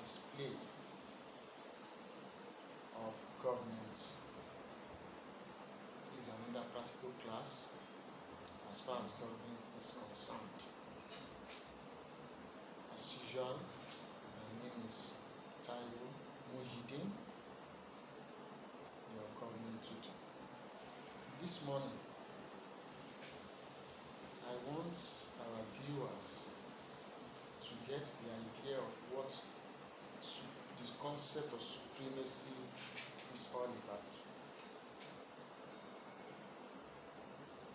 display of governance. This is another practical class as far as government is concerned. As usual, my name is Taiwo Mujidin, your government tutor. This morning, I want our viewers to get the idea of what this concept of supremacy is all about.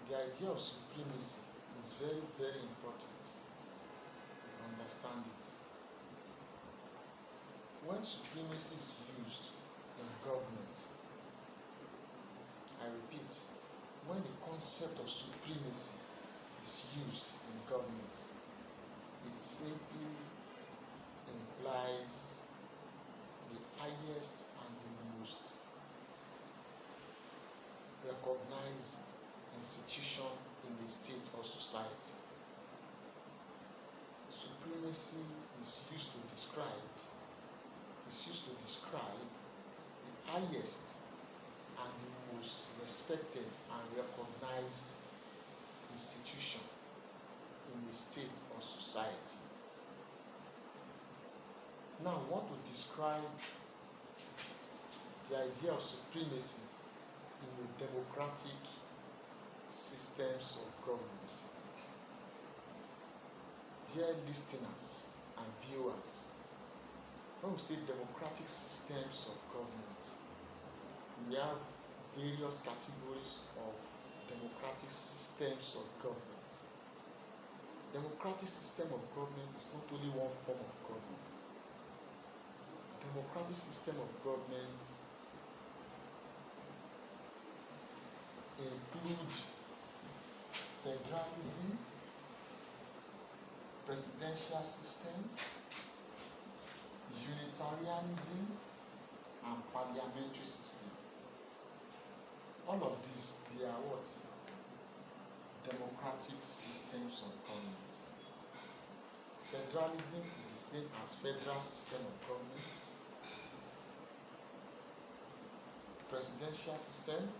The idea of supremacy is very, very important. You understand it. When supremacy is used in government, I repeat, when the concept of supremacy is used in government, it simply implies the highest and the most recognized institution in the state or society. Supremacy is used to describe the highest and the most respected and recognized institution in a state or society. Now, I want to describe the idea of supremacy in a democratic systems of government. Dear listeners and viewers, when we say democratic systems of government, we have various categories of democratic systems of government. Democratic system of government is not only one form of government. Democratic system of government include federalism, presidential system, unitarianism, and parliamentary system. All of these, they are what? Democratic systems of government. Federalism is the same as federal system of government. Presidential system,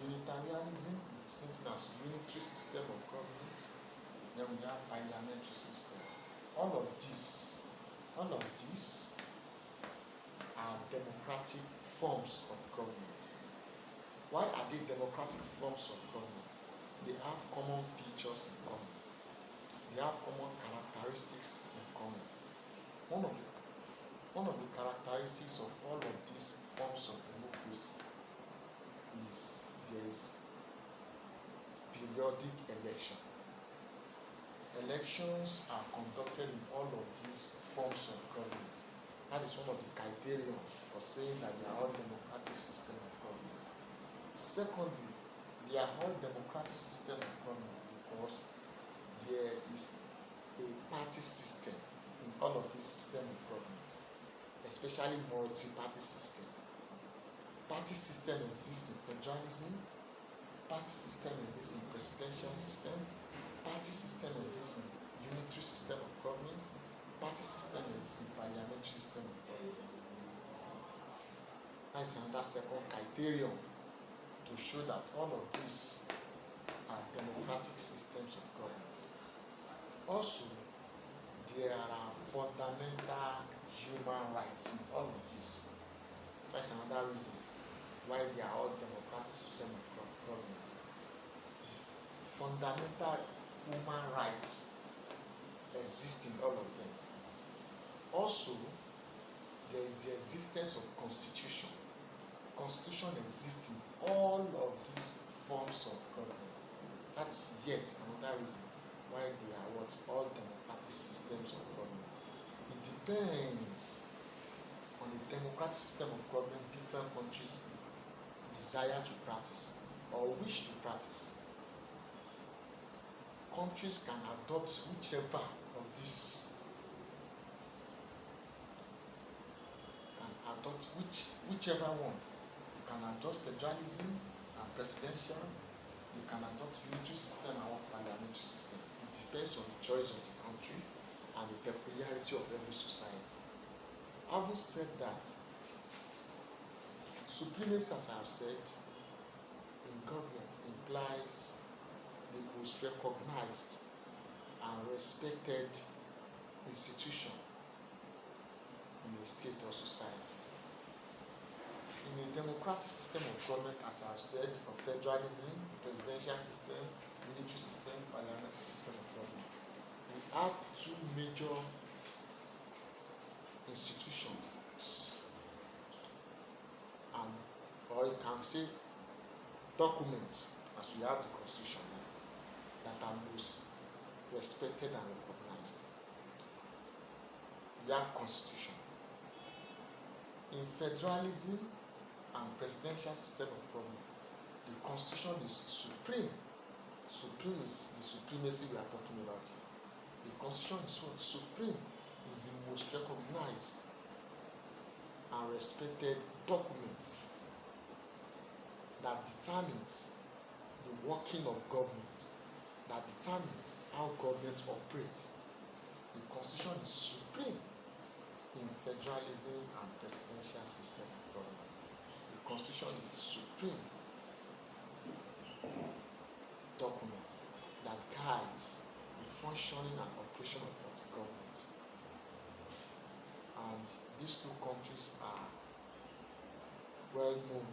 unitarianism is the same thing as unitary system of government. Then we have parliamentary system. All of these are democratic forms of government. Why are they democratic forms of government? They have common features in common. They have common characteristics in common. One of the characteristics of all of these forms of democracy is there is periodic election. Elections are conducted in all of these forms of government. That is one of the criteria for saying that they are all democratic system of government. Secondly, they are all democratic system of government because there is a party system in all of these system of government, especially multi-party system. Party system exists in federalism, party system exists in presidential system, party system exists in unitary system of government, party system exists in parliamentary system of government. That is another second criterion to show that all of these are democratic systems of government. Also, there are fundamental human rights in all of this. That's another reason why they are all democratic system of government. Fundamental human rights exist in all of them. Also, there is the existence of constitution. Constitution exists in all of these forms of government. That's yet another reason why they are what all democratic systems of government. It depends on the democratic system of government different countries desire to practice or wish to practice. Countries can adopt whichever of these whichever one. You can adopt federalism and presidential. You can adopt unitary system and parliamentary system. It depends on the choice of the country and the peculiarity of every society. Having said that, supremacy, as I have said, in government implies the most recognized and respected institution in a state or society. In a democratic system of government, as I have said, for federalism, presidential system, military system, parliamentary system of government, we have two major institutions, and or you can say documents, as we have the constitution now, that are most respected and recognized. We have constitution. In federalism and presidential system of government, the constitution is supreme. Supreme is the supremacy we are talking about here. The constitution is what? Supreme, is the most recognized and respected document that determines the working of government, that determines how government operates. The constitution is supreme in federalism and presidential system of government. The constitution is the supreme document that guides the functioning and operation of the government. And these two countries are well known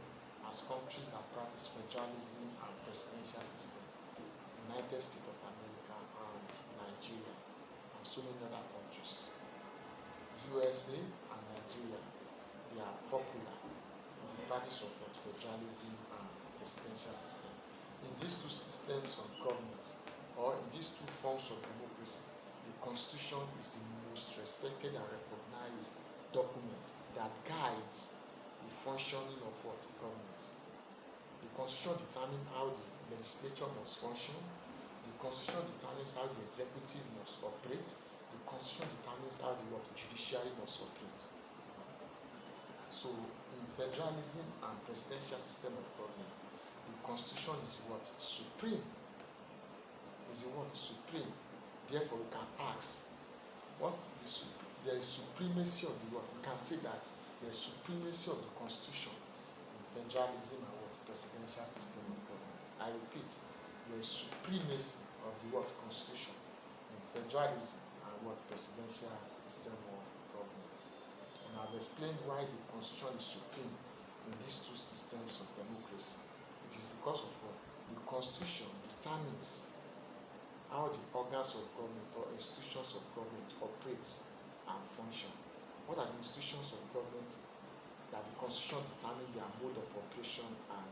as countries that practice federalism and presidential system: United States of America and Nigeria, and so many other countries. USA and Nigeria, they are popular with the practice of federalism and presidential system. In these two systems of government, or in these two forms of democracy, the constitution is the most respected and recognized document that guides the functioning of the government. The constitution determines how the legislature must function. The constitution determines how the executive must operate. The constitution determines how the judiciary must operate. So in federalism and presidential system of government, the constitution is what? Supreme. Is the word supreme. Therefore, we can ask, what there is supremacy of the word. We can say that there is supremacy of the constitution in federalism and presidential system of government. I repeat, there is supremacy of the word constitution in federalism and presidential system of government. And I've explained why the constitution is supreme in these two systems of democracy. It is because of the constitution determines how the organs of government or institutions of government operate and function. What are the institutions of government that the constitution determines their mode of operation and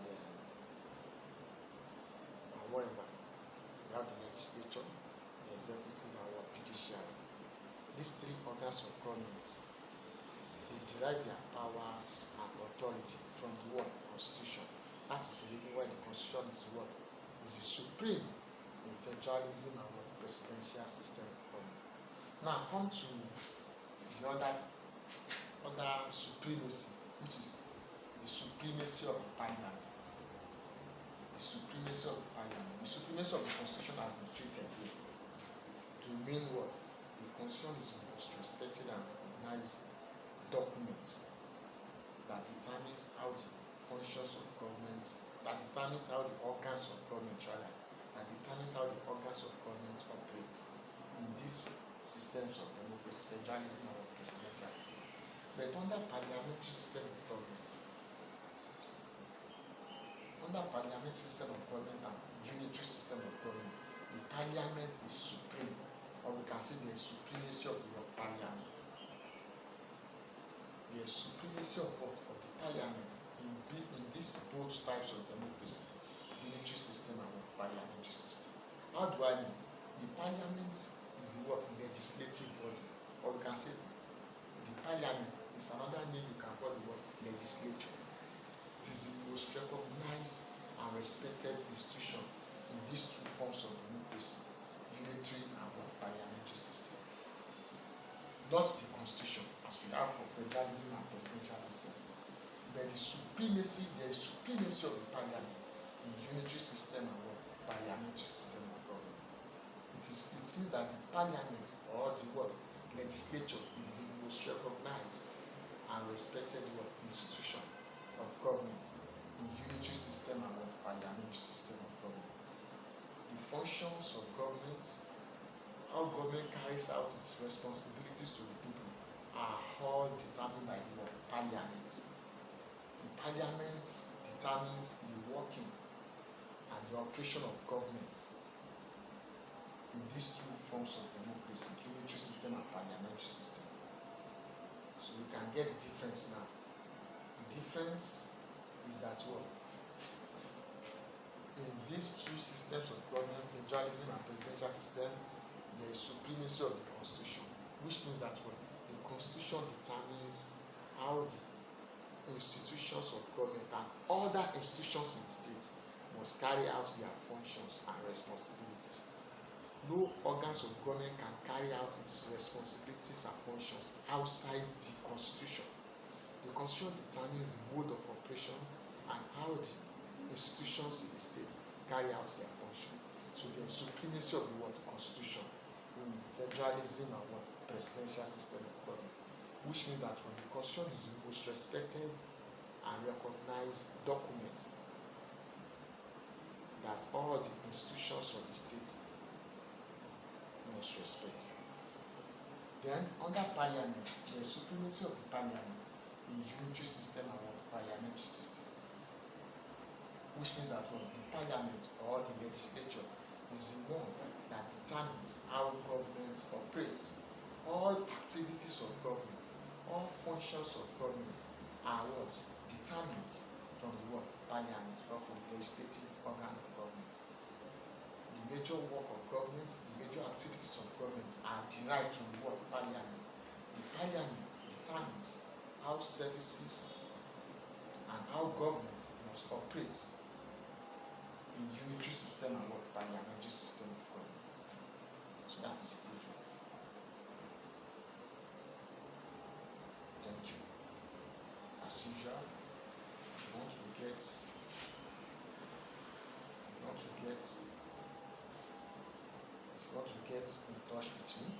whatever? We have the legislature, the executive, and judiciary. These three organs of government, they derive their powers and authority from the constitution. That is the reason why the constitution is the supreme in federalism and presidential system of government. Now come to the other supremacy, which is the supremacy of the parliament. The supremacy of the parliament. The supremacy of the constitution has been treated here to mean what? The constitution is the most respected and recognized document that determines how the functions of government, that determines how the organs of government that determines how the organs of government operate in these systems of democracy, federalism and presidential system. But under parliamentary system of government, and unitary system of government, the parliament is supreme, or we can say there is supremacy of the parliament. There is supremacy of the parliament in these both types of democracy, unitary system and parliamentary system. How do I mean? The parliament is the legislative body, or we can say the parliament is another name you can call the legislature. It is the most recognized and respected institution in these two forms of democracy, unitary and parliamentary system. Not the constitution, as we have for federalism and presidential system. But there is supremacy of the parliament in unitary system and parliamentary system of government. It means that the parliament or the what legislature is the most recognized and respected what institution of government in unitary system and what parliamentary system of government. The functions of government, how government carries out its responsibilities to the people, are all determined by the what parliament. The parliament determines the working and the operation of government in these two forms of democracy, unitary system and parliamentary system. So we can get the difference now. The difference is that what? In these two systems of government, federalism and presidential system, there is supremacy of the constitution, which means that what? The constitution determines how the institutions of government and other institutions in the state must carry out their functions and responsibilities. No organs of government can carry out its responsibilities and functions outside the constitution. The constitution determines the mode of operation and how the institutions in the state carry out their function. So there is supremacy of the word constitution in federalism and what presidential system of government, which means that when the constitution is the most respected and recognized document that all the institutions of the state must respect. Then under parliament, there is supremacy of the parliament in unitary system and what parliamentary system, which means that when the parliament or the legislature is the one that determines how government operates. All activities of government, all functions of government are what? Determined from the what? Parliament or from the legislative organ of government. The major work of government, the major activities of government are derived from the what? Parliament. The parliament determines how services and how government must operate in unitary system and what? Parliamentary system of government. So that is the difference. Thank you. As usual, if you want to get in touch with me,